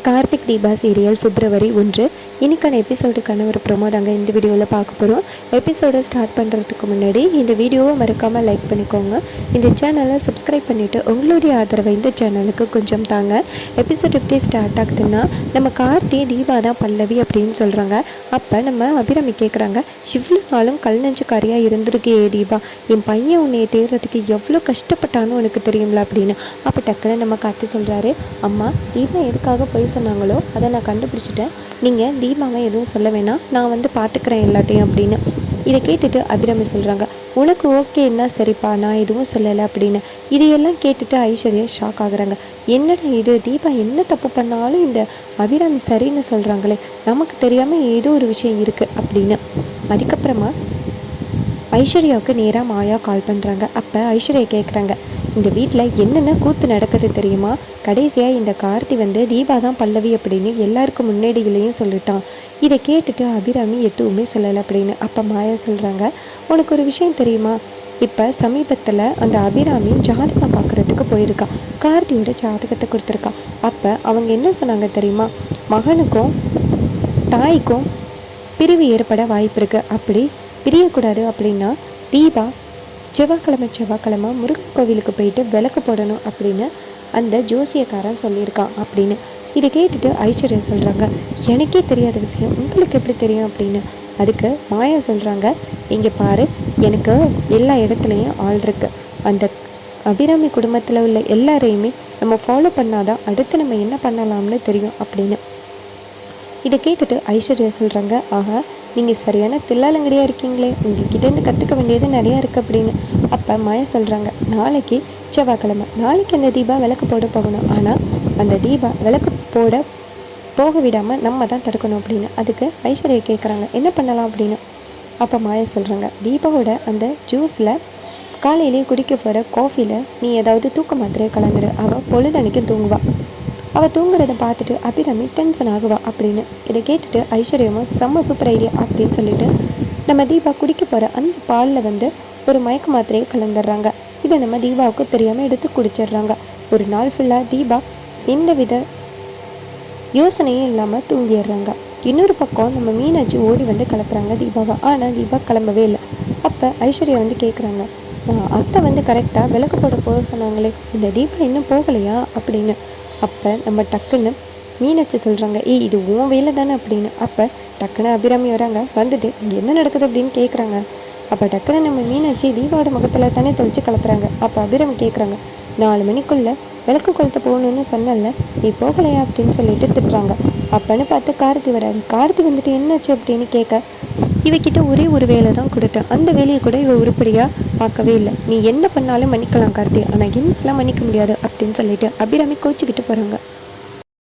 Karthik Deepa serial பிப்ரவரி 1 இன்னைக்கான எபிசோடுக்கான ஒரு promo தாங்க இந்த வீடியோவில் பார்க்க போகிறோம். எபிசோடை ஸ்டார்ட் பண்ணுறதுக்கு முன்னாடி இந்த வீடியோவை மறக்காமல் லைக் பண்ணிக்கோங்க. இந்த சேனலை சப்ஸ்கிரைப் பண்ணிவிட்டு உங்களுடைய ஆதரவை இந்த சேனலுக்கு கொஞ்சம் தாங்க. எபிசோட் எப்படி ஸ்டார்ட் ஆகுதுன்னா, நம்ம கார்த்தி தீபா தான் பல்லவி அப்படின்னு சொல்கிறாங்க. அப்போ நம்ம அபிராமி கேட்குறாங்க, இவ்வளோ நாளும் கல் நெஞ்சுக்காரியாக இருந்திருக்கே தீபா, என் பையன் உன்னையை தேடுறதுக்கு எவ்வளோ கஷ்டப்பட்டான்னு உனக்கு தெரியுங்களா அப்படின்னு. அப்போ டக்குன்னு நம்ம கார்த்தி சொல்கிறாரு, அம்மா தீபா எதுக்காக போய் சொன்னாங்களோ அதை நான் கண்டுபிடிச்சிட்டேன். நீங்கள் தீபாவை எதுவும் சொல்ல வேணாம், நான் வந்து பார்த்துக்கிறேன் எல்லாத்தையும் அப்படின்னு. இதை கேட்டுட்டு அபிராமி சொல்கிறாங்க, உனக்கு ஓகேன்னா சரிப்பா, நான் எதுவும் சொல்லலை அப்படின்னு. இதையெல்லாம் கேட்டுட்டு ஐஸ்வர்யா ஷாக் ஆகுறாங்க. என்னடா இது, தீபா என்ன தப்பு பண்ணாலும் இந்த அபிராமி சரின்னு சொல்கிறாங்களே, நமக்கு தெரியாமல் ஏதோ ஒரு விஷயம் இருக்குது அப்படின்னு. அதுக்கப்புறமா ஐஸ்வர்யாவுக்கு நேராக மாயா கால் பண்ணுறாங்க. அப்போ ஐஸ்வர்யா கேட்குறாங்க, இந்த வீட்டில் என்னென்ன கூத்து நடக்குது தெரியுமா? கடைசியாக இந்த கார்த்தி வந்து தீபா தான் பல்லவி அப்படின்னு எல்லாருக்கும் முன்னாடிகளையும் சொல்லிட்டான். இதை கேட்டுட்டு அபிராமி எதுவுமே சொல்லலை அப்படின்னு. அப்போ மாயா சொல்கிறாங்க, உனக்கு ஒரு விஷயம் தெரியுமா? இப்போ சமீபத்தில் அந்த அபிராமி ஜாதகம் பார்க்குறதுக்கு போயிருக்கா. கார்த்தியோட ஜாதகத்தை கொடுத்துருக்கா. அப்போ அவங்க என்ன சொன்னாங்க தெரியுமா? மகனுக்கும் தாய்க்கும் பிரிவு ஏற்பட வாய்ப்பு இருக்குது. அப்படி பிரியக்கூடாது அப்படின்னா தீபா செவ்வாய்க்கிழமை முருகன் கோவிலுக்கு போயிட்டு விளக்கு போடணும் அப்படின்னு அந்த ஜோசியக்காரன் சொல்லியிருக்கான் அப்படின்னு. இதை கேட்டுட்டு ஐஸ்வர்யா சொல்கிறாங்க, எனக்கே தெரியாத விஷயம் உங்களுக்கு எப்படி தெரியும் அப்படின்னு. அதுக்கு மாயா சொல்கிறாங்க, இங்கே பாரு, எனக்கு எல்லா இடத்துலையும் ஆள் இருக்கு. அந்த அபிராமி குடும்பத்தில் உள்ள எல்லாரையுமே நம்ம ஃபாலோ பண்ணாதான் அடுத்து நம்ம என்ன பண்ணலாம்னு தெரியும் அப்படின்னு. இதை கேட்டுட்டு ஐஸ்வர்யா சொல்கிறாங்க, ஆஹா, நீங்கள் சரியான தில்லாலங்கடியாக இருக்கீங்களே, உங்ககிட்டேருந்து கற்றுக்க வேண்டியது நிறையா இருக்குது அப்படின்னு. அப்போ மாயா சொல்கிறாங்க, நாளைக்கு செவ்வாய்க்கிழமை, நாளைக்கு அந்த தீபா விளக்கு போட போகணும். ஆனால் அந்த தீபா விளக்கு போக விடாமல் நம்ம தான் தடுக்கணும் அப்படின்னு. அதுக்கு ஐஸ்வர்யா கேட்குறாங்க, என்ன பண்ணலாம் அப்படின்னு. அப்போ மாயா சொல்கிறாங்க, தீபாவோட அந்த ஜூஸில் காலையிலேயே குடிக்க போகிற காஃபியில் நீ ஏதாவது தூக்க மாத்திரையை கலந்துரு, அவள் பொழுதனைக்கு தூங்குவா. அவள் தூங்குறத பார்த்துட்டு அபிராமி டென்ஷன் ஆகுவா அப்படின்னு. இதை கேட்டுட்டு ஐஸ்வர்யமும் செம்ம சூப்பர் ஐடியா அப்படின்னு சொல்லிட்டு நம்ம தீபா குடிக்க போகிற அந்த பாலில் வந்து ஒரு மயக்க மாத்திரையை கலந்துடுறாங்க. இதை நம்ம தீபாவுக்கு தெரியாமல் எடுத்து குடிச்சிடுறாங்க. ஒரு நாள் ஃபுல்லாக தீபா எந்த வித யோசனையும் இல்லாமல் தூங்கிடுறாங்க. இன்னொரு பக்கம் நம்ம மீனாட்சி ஓடி வந்து கிளப்புறாங்க தீபாவை. ஆனால் தீபா கிளம்பவே இல்லை. அப்போ ஐஸ்வர்யா வந்து கேட்குறாங்க, அத்தை வந்து கரெக்டாக விளக்கு போட சொன்னாங்களே, இந்த தீபா இன்னும் போகலையா அப்படின்னு. அப்போ நம்ம டக்குன்னு மீனாட்சி சொல்கிறாங்க, இது உன் வேலை தானே அப்படின்னு. அப்போ டக்குன்னு அபிராமி வராங்க. வந்துட்டு இங்கே என்ன நடக்குது அப்படின்னு கேட்குறாங்க. அப்போ டக்குன்னு நம்ம மீனாட்சி தீபாவோட முகத்தில் தானே தொலைச்சி கலப்புறாங்க. அப்போ அபிராமி கேட்குறாங்க, 4 மணிக்குள்ளே விளக்கு கொளுத்த போகணுன்னு சொன்னல, நீ போகலையா அப்படின்னு சொல்லிட்டு திட்டுறாங்க. அப்போன்னு பார்த்து கார்த்தி வராது. கார்த்தி வந்துட்டு என்னாச்சு அப்படின்னு கேட்க, இவக்கிட்ட ஒரே ஒரு வேலை தான் கொடுத்தேன், அந்த வேலையை கூட இவ உருப்படியாக பார்க்கவே இல்லை. நீ என்ன பண்ணாலும் மன்னிக்கலாம் கார்த்தி, ஆனால் என்னெல்லாம் மன்னிக்க முடியாது அப்படின்னு சொல்லிட்டு அபிராமி கோச்சிக்கிட்டு போகிறாங்க.